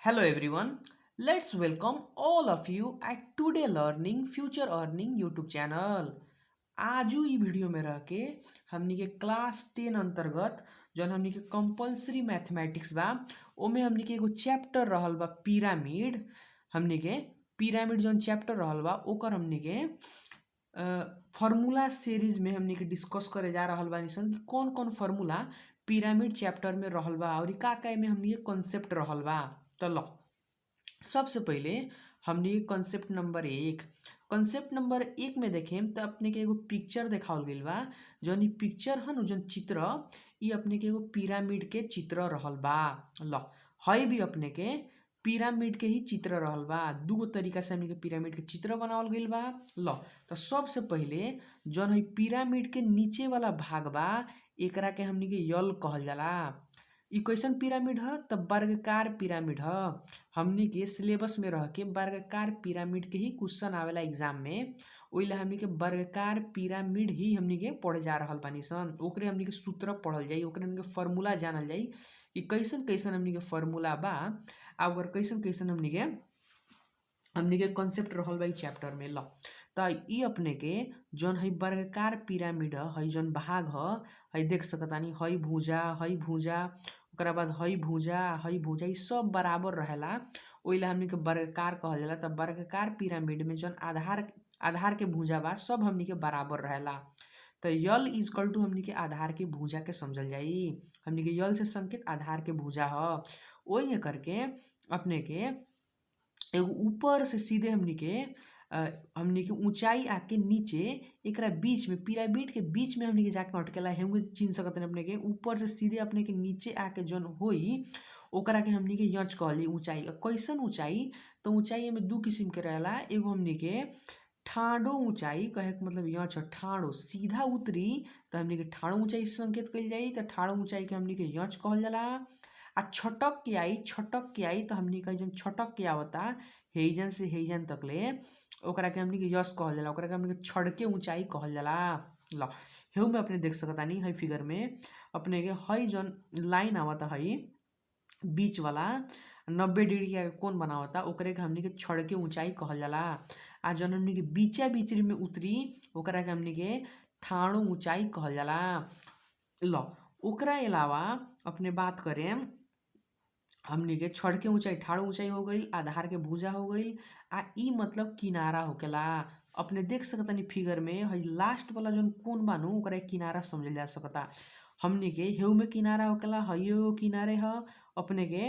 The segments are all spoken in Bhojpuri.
Hello everyone. Let's welcome all of you at Today Learning Future Earning YouTube channel. आजू ई वीडियो में रह के हमनी के क्लास 10 अंतर्गत जौन हमनी के कंपलसरी मैथमेटिक्स बा ओमे हमनी के एगो चैप्टर रहल बा पिरामिड। हमनी के पिरामिड जौन चैप्टर रहल बा ओकर हमनी के फार्मूला सीरीज में हमनी के डिस्कस करे जा रहल बानी सन कि कौन कौन फार्मूला पिरामिड चैप्टर में रहल बा और का का में हमनी के कॉन्सेप्ट रहल बा। तो लो सबसे पहले हमनी के कॉन्सेप्ट नंबर एक में देखेम तो अपने के एगो पिक्चर देखावल गइल बा। जौन ई पिक्चर हन जौन चित्र ई अपने के एगो पिरामिड के चित्र रहल बा। लो हई भी अपने के पिरामिड के ही चित्र रहल बा। दूगो तरीका से हमनी के पिरामिड के चित्र बनावल गइल बा। लो तो सबसे पहले जौन हई पिरामिड के नीचे वाला भाग बा एकरा के हमनी के यल कहल जाला। ई कैसन पिरामिड ह त वर्गाकार पिरामिड ह। हमनी के सिलेबस में रह के वर्गाकार पिरामिड के ही क्वेश्चन आवेला एग्जाम में। ओइला हमनी के वर्गाकार पिरामिड ही हमनी के पढ़े जा रहल बानी सन। ओकरे हमनी के सूत्र पढ़ल जाई, ओकरे हमनी के फार्मूला जानल जाई कि कैसन कैसन हमनी के फार्मूला बा आ ओकर कैसन कैसन हमनी के कॉन्सेप्ट रहल बा ई चैप्टर में। ल त ई अपने के जौन हई वर्गाकार पिरामिड ह हई जौन भाग ह हई देख सकतानी हई भुजा ओकरा बाद हई भुजा ई सब बराबर रहेला। ओइला हमनी के वर्गाकार कहल जाला। त वर्गाकार पिरामिड में जौन आधार के भुजा बा सब हमनी के बराबर रहेला। तो यल इज इक्वल टू हमनी के आधार के भुजा के समझल जाई। हमनी के यल से संकेत आधार के भुजा ह। ओइहे करके अपने के एगो ऊपर से सीधे हमनी के ऊंचाई आके नीचे एकरा बीच में पिरामिड के बीच में हमनी के जाके अटकेला। हेंगे चिन्ह सकतनी अपने के ऊपर से सीधे अपने के नीचे आके जौन होई ओकरा के हमनी के यच कहल जाई ऊंचाई। कैसन ऊंचाई तो ऊंचाई में दू किस्म के रहेला। एगो हमनी के ठाडो ऊंचाई कहे के मतलब यच ठाडो सीधा उतरी तो हमनी के ठाडो ऊंचाई से संकेत कइल जाई। तो ठाडो ऊंचाई के हमनी के यच कहल जाला। आ छटक के आई तो हमनी के जौन छटक के आवता हेइजन से हेइजन तकले ओकरा के हमनी के यस कहल जाला। ओकरा के हमनी के छड़के ऊंचाई कहल जाला। ल हेउ में अपने देख सकतानी हई फिगर में अपने के हई जौन लाइन आवता हई बीच वाला 90 डिग्री के कोण बनावता ओकरे के हमनी के छड़के ऊंचाई कहल जाला। आ जौन हमनी के बीचा में उतरी ओकरा के हमनी के ठाडो ऊंचाई कहल जाला। ल ओकरा अलावा अपने बात करें हमनी के छड़के ऊंचाई ठाडो ऊंचाई हो गईल, आधार के भुजा हो गईल आ ई मतलब किनारा होकेला। अपने देख सकतानी फिगर में हई लास्ट वाला जौन कोण बानू ओकरा किनारा समझल जा सकता। हमनी के हेउ में किनारा होकेला हइयो किनारे ह। अपने के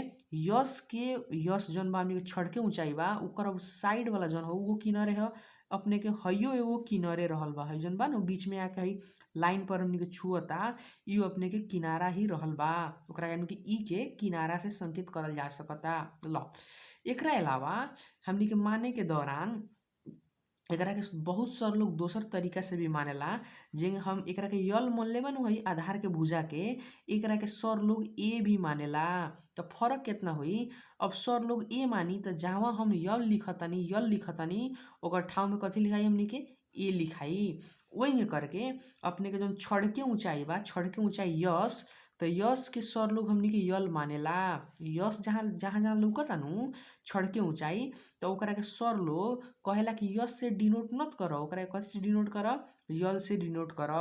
यस जौन बा हमनी के छड़के ऊंचाई बा ओकर साइड वाला जौन हो वो किनारे ह। अपने के हइयो एगो किनारे रहल बा हई जौन बा न बीच में आके हई लाइन पर हमनी के छुअता ई अपने के किनारा ही रहल बा। ओकरा हमनी के ई के किनारा से संकेत करल जा सकता। ल एकरा अलावा हमनी के माने के दौरान एकरा के बहुत सारे लोग दोसर तरीका से भी मानेला। जे हम एकरा के यल मानले बानू हई आधार के भुजा के एकरा के सर लोग ए भी मानेला। तो फर्क कितना हुई अब सर लोग ए मानी तो जहाँ हम यल लिखतानी ओकर ठाव में कथी लिखाई हमनी के ए लिखाई। वही करके अपने के जौन छड़के ऊंचाई बा छड़के ऊंचाई यस तो यस के सर लोग हमनी के यल मानेला। यस जहाँ लौकता नु छड़के ऊंचाई तो ओकरा के सर लोग कहेला कि यस से डिनोट मत करो ओकरा के कथी से डिनोट कर यल से डिनोट कर।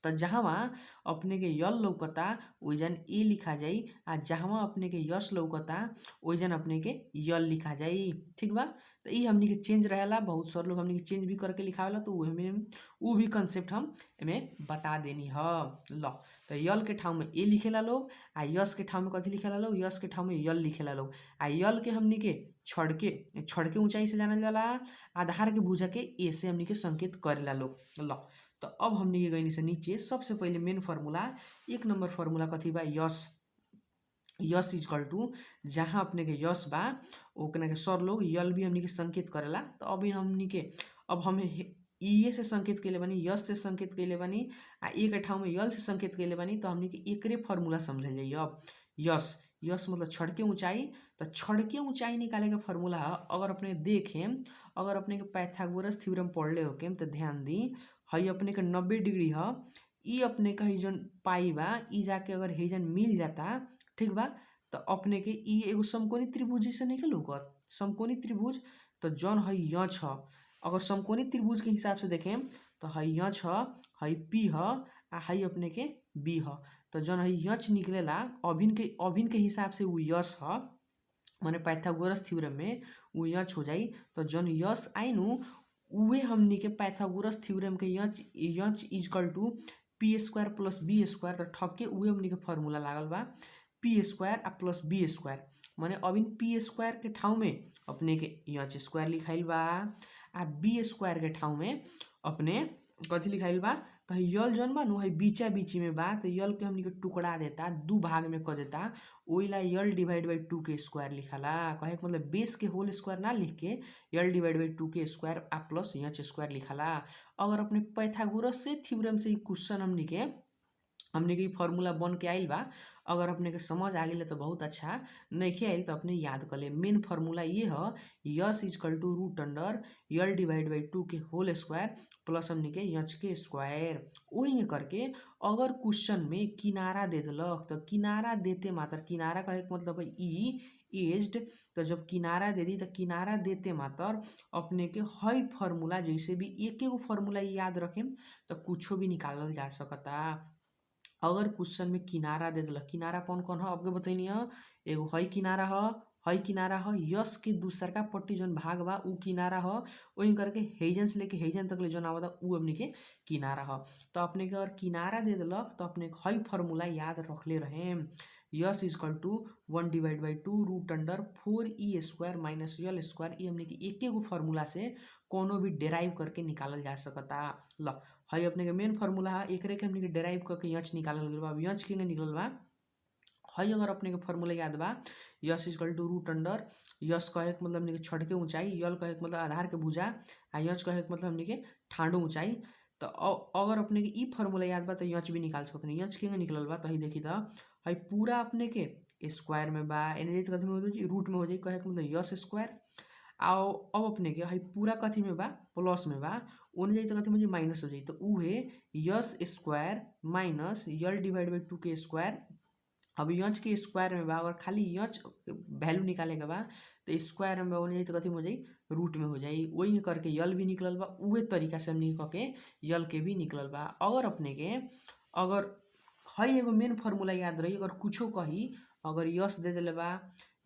तो जहाँ अपने के यल लौकता ओइजन ए लिखा जाई आ जहाँ अपने के यस लौकता ओइजन अपने के यल लिखा जाई। ठीक बा। तो ई हमनी के चेंज रहेला। बहुत सारे लोग हमनी के चेंज भी करके लिखावेला तो उ भी कंसेप्ट हम एमे बता देनी ह। ल तो यल के ठाव में ए लिखेला लोग आ यस के ठाव में कथी लिखेला लोग यस के ठाव में यल लिखेला लोग। आ यल के हमनी के छड़के ऊंचाई से जानल जाला। आधार के भुजा के ए से हमनी के संकेत करेला लोग। ल तो अब हमनी के गइनी से नीचे सबसे पहले मेन फार्मूला 1 नंबर फार्मूला कथी बा यस इज इक्वल टू जहाँ अपने के यस बा ओकरा के सर लोग यल भी हमनी के संकेत करेला। तो अभी हमनी के अब हम ई से संकेत कइले बानी यस से संकेत कइले बानी आ ए के ठाव में यल से संकेत कइले बानी तो हमनी के एकरे फार्मूला समझल जाई। अब यस मतलब छड़के ऊंचाई तो छड़के ऊंचाई निकाले के फार्मूला अगर अपने देखें अगर अपने के पाइथागोरस थ्योरम पढ़ले होके तो ध्यान दी हई अपने के 90 डिग्री ह ई अपने का हई जौन पाई बा ई जाके अगर हेजन मिल जाता ठीक बा तो अपने के ई एगो समकोणी त्रिभुज जैसे नहीं लौकत समकोणी त्रिभुज। तो जौन है य छ अगर समकोणी त्रिभुज के हिसाब से देखें तो है य छ है पी ह आ है अपने के बी ह। तो जौन है यच निकलेला अभिन के हिसाब से उ यस ह माने पाइथागोरस थ्योरम में उ यच हो जाई। तो जौन यस आई नु उहे हमनी के पाइथागोरस थ्योरम के यच इजकल टू पी स्क्वायर प्लस बी स्क्वायर। तो ठक्के उहे हमनी के फॉर्मूला लागल बा पी स्क्वायर आ प्लस बी स्क्वायर। माने अब इन पी स्क्वायर के ठाउँ में अपने के यच स्क्वायर लिखाइल बा आ बी स्क्वायर के ठाउँ में अपने कथी लिखाइल बा। तो यल जौन बा नु है बीचा बीची में बा तो यल के हमनी के टुकड़ा देता दू भाग में क देता ओइला यल डिवाइड बाई 2 के स्क्वायर लिखाला। कहे के मतलब बेस के होल स्क्वायर ना लिख के यल डिवाइड बाई 2 के स्क्वायर आ प्लस यच स्क्वायर लिखाला। अगर अपने पाइथागोरस से थ्योरम से क्वेश्चन हमनी के फॉर्मूला बन के आइल बा अगर अपने के समझ आ गई तो बहुत अच्छा नहीं आइल तो अपने याद कर ले। मेन फार्मूला ये है yes equal to root under यल डिवाइड बाई 2 के होल स्क्वायर प्लस हमनी के यच के स्क्वायर। वही करके अगर क्वेश्चन में किनारा दे दिलक तो किनारा देते मात्र किनारा कहे के मतलब है ई एज्ड। तो जब किनारा दे दी तो किनारा देते मात्र अपने के हई फार्मूला जैसे भी एक एगो फार्मूला याद रखें तो कुछो भी निकालल जा सकता। अगर क्वेश्चन में किनारा दे दिलक किनारा कौन कौन है आपके बतैनी है एगो हई किनारा है यस के दूसरका पट्टी जौन भाग बा उ किनारा है वही करके हेजन से लेके हेजन तक ले जौन आवता उ हमनी के किनारा है। तो अपने के अगर किनारा दे दिलक तो अपने हई फार्मूला याद रखले रहे S equal to 1 divide by 2 root under 4e square minus L square. ये हमने के एक एगो फार्मूला से कोनो भी डेराइव करके निकालल जा सकता। ल हई अपने के मेन फार्मूला है एकरे के हमने के डेराइव करके यच निकालल गइल बा। अब यच के निकलल बा हई अगर अपने के फार्मूला याद बा S equal to root under S कहे के मतलब हमने के छड़ के ऊंचाई यल कहे के मतलब आधार के भुजा आ यच कहे के मतलब हमने के ठाडो ऊंचाई। तो अगर अपने के ई फार्मूला याद बा तो यच भी निकाल सकते यच के निकलल बा। तो हई देखी तो हई पूरा अपने के स्क्वायर में बा एने जाई तो कथी में हो जाई रूट में हो जाई कहे के मतलब यस स्क्वायर। आओ अब अपने के हई पूरा कथी में बा प्लस में बा ओने जाई तो कथी में माइनस हो जाई। तो उहे yes square minus L divide by 2 के स्क्वायर। अब यच के स्क्वायर में बा अगर खाली यच वैल्यू निकाले के बा तो स्क्वायर में होने जाई तो कथी में हो जाई रूट में हो जाई। वही करके यल भी निकलल बा उहे तरीका से हमनी के यल के भी निकलल बा। अगर अपने के अगर हई एगो मेन फार्मूला याद रही अगर कुछो कही अगर यस दे दिले बा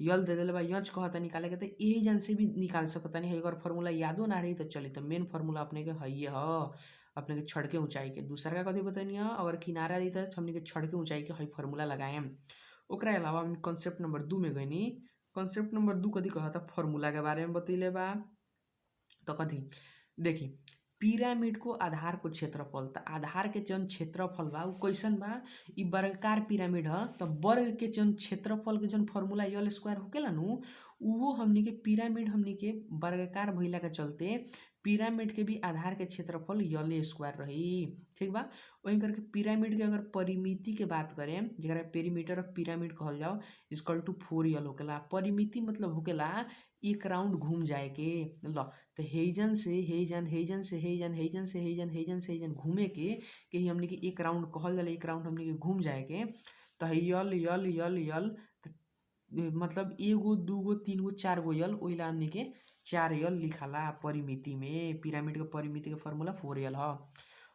यल दे दिले बा यच कहता निकाले के तो यही जन से भी निकाल सकता नहीं अगर फार्मूला यादो ना रही तो चली। तो मेन फार्मूला अपने के हई अपने के छड़ के ऊंचाई के दूसरा का कथी बतानी है अगर किनारा दी तो हमने के छड़ के ऊंचाई के हई फार्मूला लगाएम। ओकरा अलावा हम कॉन्सेप्ट नंबर 2 में गईनी कॉन्सेप्ट नंबर 2 कथी कहता फार्मूला के बारे में बतैले बा। तो कथी देखी पिरामिड को आधार को क्षेत्रफल तो आधार के जौन क्षेत्रफल बा उ कैसन बा इ वर्गाकार पिरामिड ह। तो वर्ग के जौन क्षेत्रफल के जौन फार्मूला यल स्क्वायर होकेला नु उहो हमनी के पिरामिड हमनी के वर्गाकार भइला के चलते पिरामिड के भी आधार के क्षेत्रफल यल स्क्वायर रही ठीक बा। वही करके पिरामिड के अगर परिमिति के बात करें जरा पेरीमीटर ऑफ पिरामिड कहल जाओ इजकल टू 4 यल होकेला। परिमिति मतलब होकेला एक राउंड घूम जाए के ल तो हेजन से हेजन हेजन से हेजन हेजन से हेजन हेजन से हेजन घूमे के ही हमनी के एक राउंड कहल जाला एक राउंड हमनी के घूम जाए के। तो यल यल यल यल मतलब एगो दूगो तीनगो चारगो यल ओइला हमनी के 4 यल लिखाला परिमिति में। पिरामिड के परिमिति के फार्मूला 4 यल ह।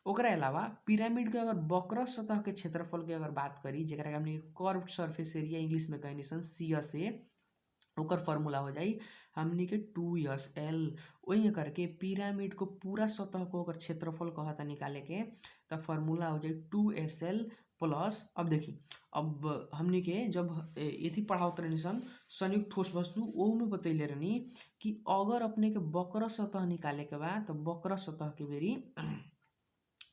ओकरा अलावा पिरामिड के अगर वक्र सतह के क्षेत्रफल के अगर बात करी जेकरा के हमनी कर्व्ड सरफेस एरिया इंग्लिश में कहनी सन CSA ओकर फार्मूला हो जाई हमनी के 2SL। वही करके पिरामिड को पूरा सतह को अगर क्षेत्रफल कहता निकाले के तो फार्मूला हो जाई 2SL प्लस। अब देखी अब हमनी के जब यथी पढ़ावत रहनी सन संयुक्त ठोस वस्तु ओ में बतैले रहनी कि अगर अपने के वक्र सतह निकाले के बा तो वक्र सतह के बेरी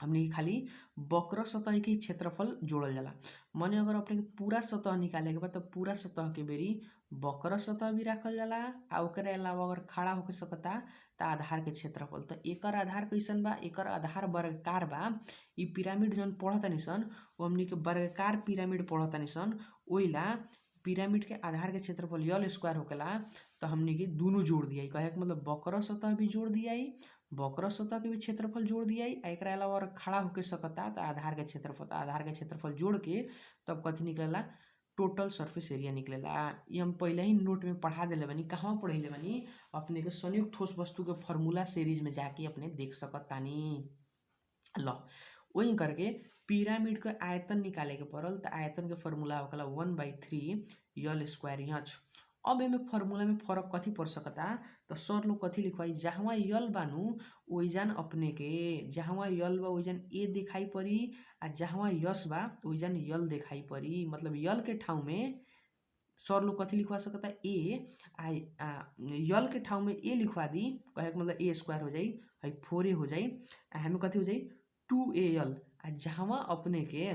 हमनी खाली वक्र सतह के क्षेत्रफल जोड़ल जाला। माने अगर अपने के पूरा सतह निकाले के बा तो पूरा सतह के बेरी वक्र सतह भी रखल जाला आ ओकरे अलावा अगर खड़ा होके सकता तो आधार के क्षेत्रफल। तो एकर आधार कैसन बा एकर आधार वर्गाकार बा। इ पिरामिड जौन पढ़तानी सन वो हमनी के वर्गाकार पिरामिड पढ़तानी सन ओइला पिरामिड के आधार के क्षेत्रफल यल स्क्वायर होकेला। तो हमनी के दोनों जोड़ दिया कहे के मतलब वक्र सतह भी जोड़ दिया वक्र सतह के भी क्षेत्रफल जोड़ दिया एकरा अलावा और खड़ा होके सकता तो आधार के क्षेत्रफल जोड़ के तब कथी निकलेला टोटल सरफेस एरिया निकलेला। ये हम पहले ही नोट में पढ़ा देले बानी। कहवा पढ़ले बानी? अपने के संयुक्त ठोस वस्तु के फॉर्मूला सीरीज में जाके अपने देख सकत तानी। ल वही करके पिरामिड के आयतन निकाले के पड़ल। तो आयतन के फॉर्मूला होकला 1/3 यल स्क्वायर एच। अब एमे फॉर्मूला में फर्क कथी पड़ सकता? तो सर लोग कथी लिखवाई, जहाँ यल बानू ओइजन अपने के जहाँ यल बा ओइजन ए दिखाई पड़ी, आ जहाँ यस बा ओइजन यल दिखाई पड़ी। मतलब यल के ठाउँ में सर लोग कथी लिखवा सकता? ए यल के ठाउँ में ए लिखवा दी, कहे के मतलब ए स्क्वायर हो जाई, है 4a हो जाई, हमें कथी हो जाई 2al। आ जहाँ अपने के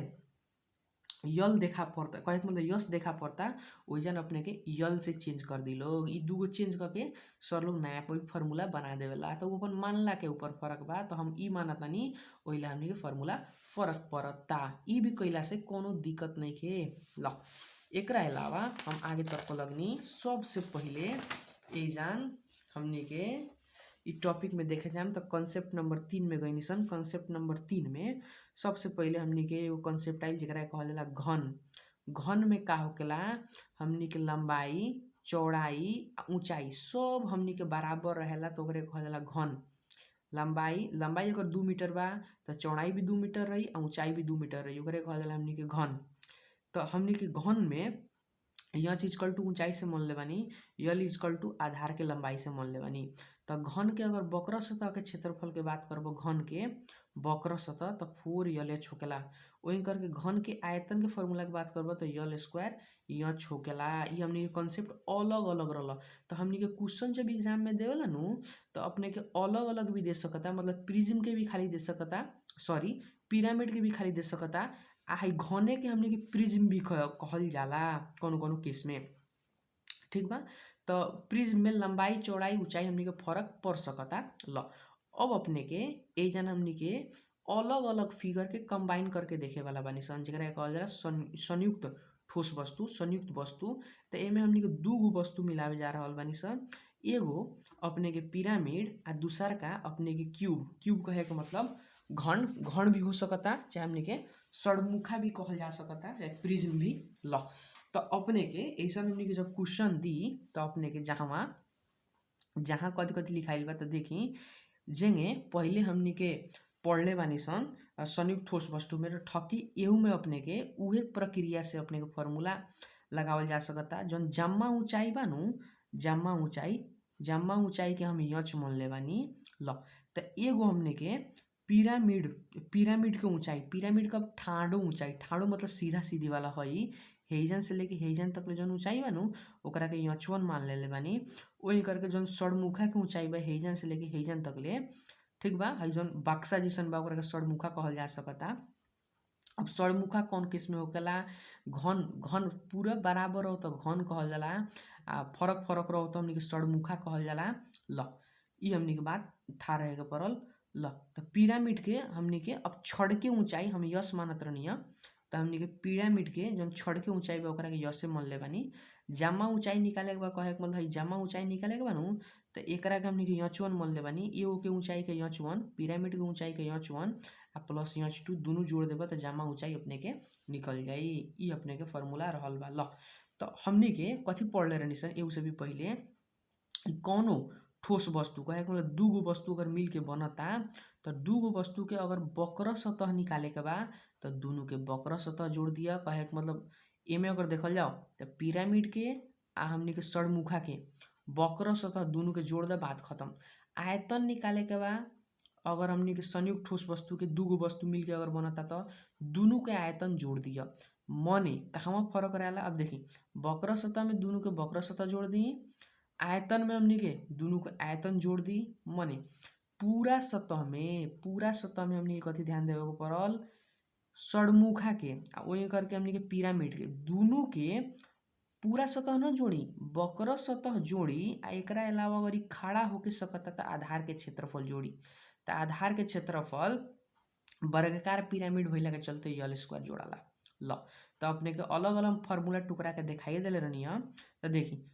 यल देखा पड़ता, कहे के मतलब यस देखा पड़ता, ओइजन अपने के यल से चेंज कर दी लोग। ई दूगो चेंज करके सर लोग नया कोई फार्मूला बना देवेला। तो वो अपन मानला के ऊपर फर्क बा, तो हम ई मानतानी ओइला हमनी के फार्मूला फर्क पड़ता। ई भी कइला से कोनो दिक्कत नहीं के। ल एकरा अलावा हम आगे तरफ लगनी। सबसे पहिले एजान हमनी के ई टॉपिक में देखे जाम तो कॉन्सेप्ट नंबर 3 में गई सन। कॉन्सेप्ट नंबर 3 में सबसे पहिले हमनी के एगो कॉन्सेप्ट आइल जेकरा कहल जाला घन। घन में का होकेला, हमनी के लंबाई, चौड़ाई, ऊंचाई सब हमनी के बराबर रहेला, तो ओकरे कहल जाला घन। लंबाई अगर 2 मीटर बा तो चौड़ाई भी 2 मीटर रही, ऊंचाई भी 2 मीटर रही, ओकरे कहल जाला हमनी के घन। तो हमनी के घन में यह इक्वल टू ऊंचाई से मान ले बानी, यल इक्वल टू आधार के लंबाई से मान ले बानी। तो घन के अगर वक्र सतह के क्षेत्रफल के बात करबो, घन के वक्र सतह तो 4यल होकेला। वही करके घन के आयतन के फॉर्मूला के बात करबो तो यल स्क्वायर एच होकेला। ये हमनी के कॉन्सेप्ट अलग अलग रहला। तो हमनी के क्वेश्चन जब एग्जाम में देवेला नु तो अपने के अलग अलग भी दे सकता, मतलब प्रिज्म के भी खाली दे सकता, सॉरी पिरामिड के भी खाली दे सकता, आ घने के हमनी के प्रिज्म भी कहल जाला कोनो कोनो केस में। ठीक बा। तो प्रिज्म में लंबाई, चौड़ाई, ऊंचाई हमनी के फर्क पड़ सकता। ल अब अपने के एजन हमनी के अलग अलग फिगर के कंबाइन करके देखे वाला बानी सन, जेकरा कहल जाला संयुक्त ठोस वस्तु, संयुक्त वस्तु। तो एमे हमनी के दूगो वस्तु मिलावे जा रहल बानी सन। एगो अपने के पिरामिड आ दूसर का अपने के क्यूब। क्यूब कहे के मतलब घन भी हो सकता, चाहे हमने के सड़मुखा भी कहल जा सकता, चाहे प्रिज्म भी। ल तो अपने के ऐसा हमने के जब क्वेश्चन दी तो अपने के जहाँ कथी कथी लिखाइल बा तो देखी। जेंगे पहले हमने के पढ़ले बानी सन संयुक्त ठोस वस्तु में, तो ठकी एहू में अपने के उहे प्रक्रिया से अपने के फॉर्मूला लगावल जा सकता। जौन जम्मा ऊंचाई बानू, जम्मा ऊंचाई के हम यच मान ले बानी। ल तो एगो हमने के पिरामिड के ऊंचाई, पिरामिड का ठाडो ऊंचाई, ठाडो मतलब सीधा सीधी वाला हई, हेजन से लेके हेजन तक ले जौन ऊंचाई बानू ओकरा के यचवन मान ले बानी। वही करके जौन सड़मुखा के ऊंचाई बा हेजन से लेके हेजन तक ले, ठीक बा, हई जौन बक्सा जैसन बा ओकरा के सड़मुखा कहल जा सकता। अब सड़मुखा कौन केस में होकेला, घन पूरा बराबर हो तो घन कहल जाला, आ फरक रहो तो हमनी के सड़मुखा कहल जाला। ल ई हमनी के बात था रहे के पड़ल। ल तो पिरामिड के हमनी के अब छड़ के ऊंचाई हम यस मानत रहनी, तो हमनी के पिरामिड के जौन छड़ के ऊंचाई बा ओकरा के यस से मान ले बानी। जमा ऊंचाई निकाले के बा, कहे के मतलब जमा ऊंचाई निकाले के बानू तो एकरा के हमनी के यच1 मान ले बानी। एगो के ऊंचाई के यच1, पिरामिड के ऊंचाई के यच1 आ प्लस यच2 दोनों जोड़ देबा तो जमा ऊंचाई अपने के निकल जाई। ई अपने के फॉर्मूला रहल बा। ल तो हमनी के कथी पढ़ले रहनी सन एगो से भी पहिले, कौनो ठोस वस्तु कहे के मतलब दूगो वस्तु अगर मिल के बनता, तो दूगो वस्तु के अगर वक्र सतह निकाले के बा तो दोनों के वक्र सतह जोड़ दिया। कहे के मतलब एमे अगर देखल जाओ तो पिरामिड के आ हमनी के सड़मुखा के वक्र सतह दोनों के जोड़ दे, बात खत्म। आयतन निकाले के बा, अगर हमनी के संयुक्त ठोस वस्तु के दूगो वस्तु मिल के अगर बनता तो दोनों के आयतन जोड़ दिया। मने कहवा फर्क रहेला, अब देखी वक्र सतह में दोनों के वक्र सतह जोड़ दी, आयतन में हमनी के दोनों के आयतन जोड़ दी। मने पूरा सतह में हमनी के कथी ध्यान देवे के पड़ल, सड़मुखा के आ वही करके हमनी के पिरामिड के दोनों के पूरा सतह न जोड़ी, वक्र सतह जोड़ी। आ एकरा अलावा अगर ई खड़ा होके सकता तो आधार के क्षेत्रफल जोड़ी। तो आधार के क्षेत्रफल वर्गाकार पिरामिड भइला के चलते यल स्क्वायर जोड़ाला। ल तो अपने के अलग अलग फार्मूला टुकड़ा के दिखाई देले रहनी। तो देखी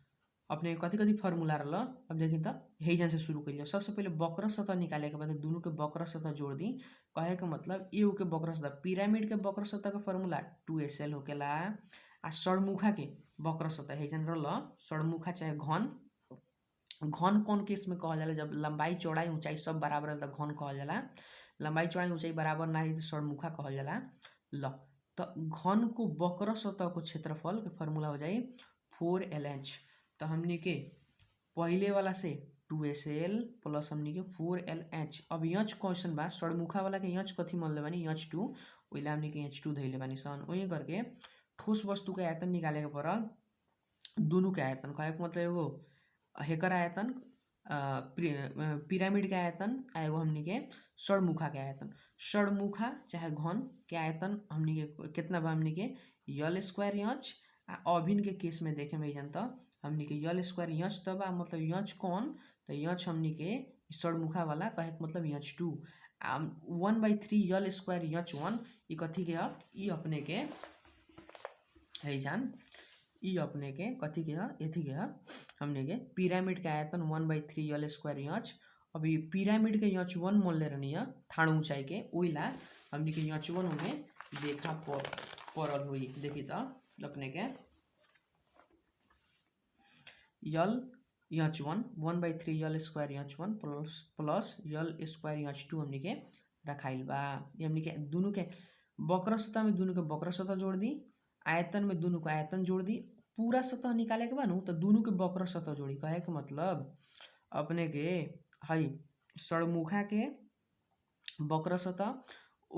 अपने कथी कथी फार्मूला रहल। अब देखी तो हेजन से शुरू करिए। सबसे पहले वक्र सतह निकाले के बाद दोनों के वक्र सतह जोड़ दी। कहे के मतलब एगो के वक्र सतह, पिरामिड के वक्र सतह के फार्मूला 2SL होकेला, आ षडमुखा के वक्र सतह है जन रल षडमुखा चाहे घन घन कौन केस में कहल जाला जब लंबाई चौड़ाई ऊंचाई सब बराबर है तो घन कहल जाला लंबाई चौड़ाई ऊंचाई बराबर ना रही तो षडमुखा कहल जाला ल तो घन को वक्र सतह को क्षेत्रफल के फॉर्मूला हो जाई 4LH तो हमनी के पहले वाला से 2SL प्लस हमनी के 4LH अब यच क्वेश्चन बा षडमुखा वाला के यच कथी मान ले बानी H2 ओइला हमनी के H2 धइले बानी सन ओही करके ठोस वस्तु के आयतन निकाले के पड़ल दोनों के आयतन कहे के मतलब एगो हेकर आयतन पिरामिड के आयतन आ एगो हमनी के षडमुखा के आयतन षडमुखा चाहे घन के आयतन हमनी के कितना बा हमनी के L² यच आ अभिन्न के केस में देखे में जानता हमनी के L² यच तो बा मतलब यच कौन तो यच हमनी के षडमुखा वाला कहे के मतलब H2 आ 1/3 L² यच 1 ई कथी के ई अपने के है जान ई अपने के कथी के एथी के हमने के पिरामिड के आयतन 1/3 L² यच अब ये पिरामिड के यच 1 मान ले रहनी है थाड़ ऊंचाई के ओइला हमने के यच 1 में देखा पड़ल हुई देखी तो अपने के यल यच 1/3 L² यच 1 प्लस L² यच 2 हमने के रखाइल बा ये हमने के दोनों के वक्र सतह में दोनों के वक्र सतह जोड़ दी आयतन में दोनों को आयतन जोड़ दी पूरा सतह निकाले के बानू तो दोनों के वक्र सतह जोड़ी कहे के मतलब अपने के हई षडमुखा के वक्र सतह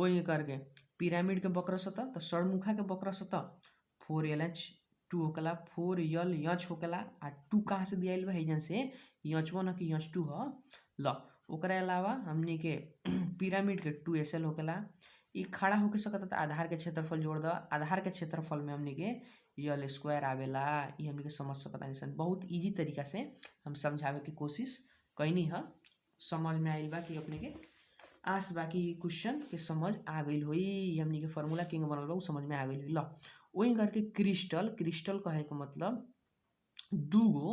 ओही करके पिरामिड के वक्र सतह तो षडमुखा के वक्र सतह 4LH 2 होकला 4L यच होकला आ 2 कहाँ से दिया है जन से यच 1 कि यच 2 ह ल ओकरा अलावा हमनी के पिरामिड के 2SL होकला ई खड़ा होके सकता तो आधार के क्षेत्रफल जोड़ दो आधार के क्षेत्रफल में हमनी के L² आवेला ये हमनी के समझ सकता नहीं बहुत इजी तरीका से हम समझावे की कोशिश कैनी है समझ में आइल बा कि अपने के आस बाकी क्वेश्चन के समझ आ गई हुई हमनी के फार्मूला किंग बनल बा समझ में आ गई हुई ल वही करके क्रिस्टल क्रिस्टल कहे के मतलब दूगो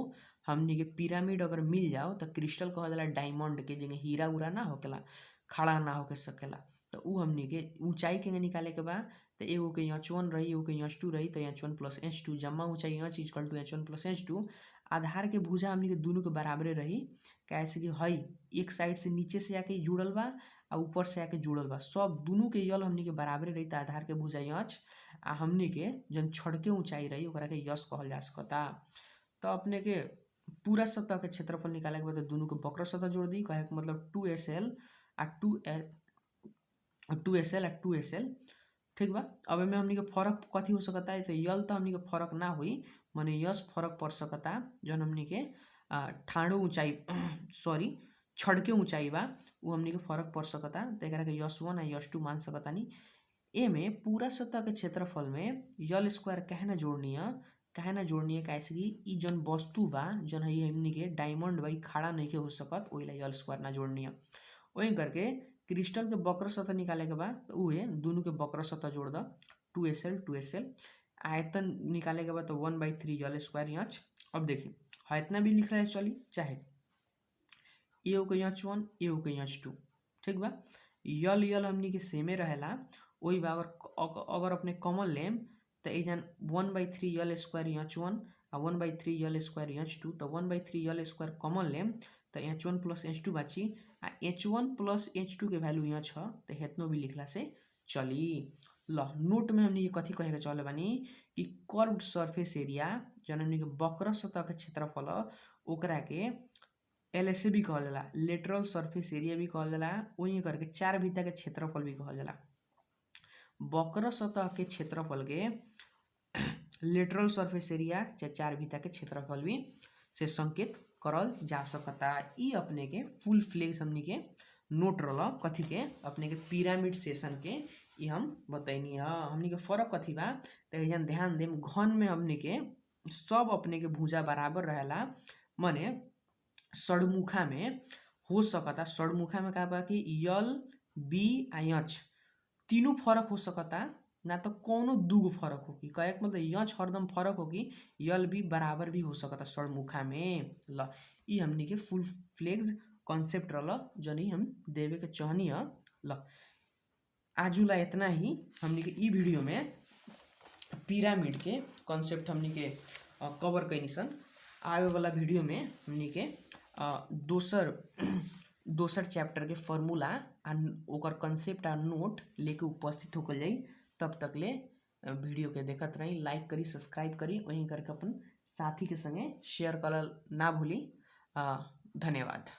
हमनी के पिरामिड अगर मिल जाओ तो क्रिस्टल कहल जाला डायमंड के जगह हीरा उरा ना होकेला खड़ा ना होके सकेला तो उ हमनी के ऊंचाई के निकाले के बा तो एगो के H1 रही एगो के H2 रही तो H1 प्लस H2 जमा ऊंचाई H equal to H1 plus H2 आधार के भुजा हमनी के दोनों के बराबरे रही कैसे कि हई एक साइड से नीचे से आके जुड़ल बा आ ऊपर से आके जुड़ल बा सब दोनों के यल हमनी के बराबरे रही तो आधार के भुजा यच आ हमनी के जन छड़ के ऊंचाई रही ओकरा के यश कहल जा सकता तो अपने के पूरा सतह के क्षेत्रफल निकाले के बाद दोनों के वक्र सतह जोड़ दी कहे के मतलब 2SL आ 2SL ठीक बा अब में हमनी के फर्क कथी हो सकता है तो यल तो हमनी के फर्क ना हुई माने यश फर्क पड़ सकता जन हमनी के ठाड़ो ऊंचाई सॉरी छड़ के ऊंचाई बा वो हमनी के फर्क पड़ सकता तो एकरा के यश 1 आ यश 2 मान सकता नहीं ए में पूरा सतह के क्षेत्रफल में L² काहे ना जोड़नी है कैसे कि ई जन वस्तु बा जन है हमनी के डायमंड भाई खड़ा नहीं के हो सकत ओइला L² ना जोड़नी है वही करके क्रिस्टल के वक्र सतह निकाले के बाद तो उहे दोनों के वक्र सतह जोड़ द 2SL आयतन निकाले के बाद तो 1/3 L² यच अब देखिए हाँ इतना भी लिख रहा है चली चाहे एगो के H1 एगो के H2 ठीक बा यल हमनी के सेमे रहेला वही बा अगर अपने कॉमन लेम तो एजन 1/3 L² H1 आ 1/3 L² H2 तो 1/3 L² कॉमन लेम तो H1 प्लस H2 बाची आ H1 प्लस H2 के वैल्यू यहाँ छ तो हेतनो भी लिखला से चली ल नोट में हमनी कथी कहे के चले बानी कि कर्व्ड सरफेस एरिया जन हमनी के वक्र सतह के क्षेत्रफल ओकरा के LSA भी कहल जाला लेटरल सरफेस एरिया भी कहल जाला वही करके चार भित्ता के क्षेत्रफल भी कहल जाला वक्र सतह के क्षेत्रफल के लेटरल सरफेस एरिया चाहे चार भित्ता के क्षेत्रफल भी से संकेत करल जा सकता ई अपने के फुल फ्लेज हमनी के नोट रहा कथी के अपने के पिरामिड सेशन के ये हम बतैनी है हमनी के फर्क कथी बा तो जन ध्यान देम घन में हमनी के सब अपने के भुजा बराबर रहेला माने षडमुखा में हो सकता षडमुखा में का बा कि यल बी आ यच तीनों फर्क हो सकता ना तो कोनो दूगो फर्क होगी कहे मतलब यच हरदम फर्क होगी यल भी बराबर भी हो सकता षडमुखा में ल ई हमनी के फुल फ्लेज कॉन्सेप्ट रहा जनी हम देवे के चाहनी है ल आजुला इतना ही हमनी के ई वीडियो में पिरामिड के कॉन्सेप्ट हमनी के कवर कैनी सन। आवे वाला वीडियो में हमनी के दोसर दोसर चैप्टर के फॉर्मूला आ ओकर कंसेप्ट आ नोट लेके उपस्थित होकर जाई। तब तक ले वीडियो के देखत रही, लाइक करी, सब्सक्राइब करी, वहीं करके अपन साथी के संगे शेयर करल ना भूली। धन्यवाद।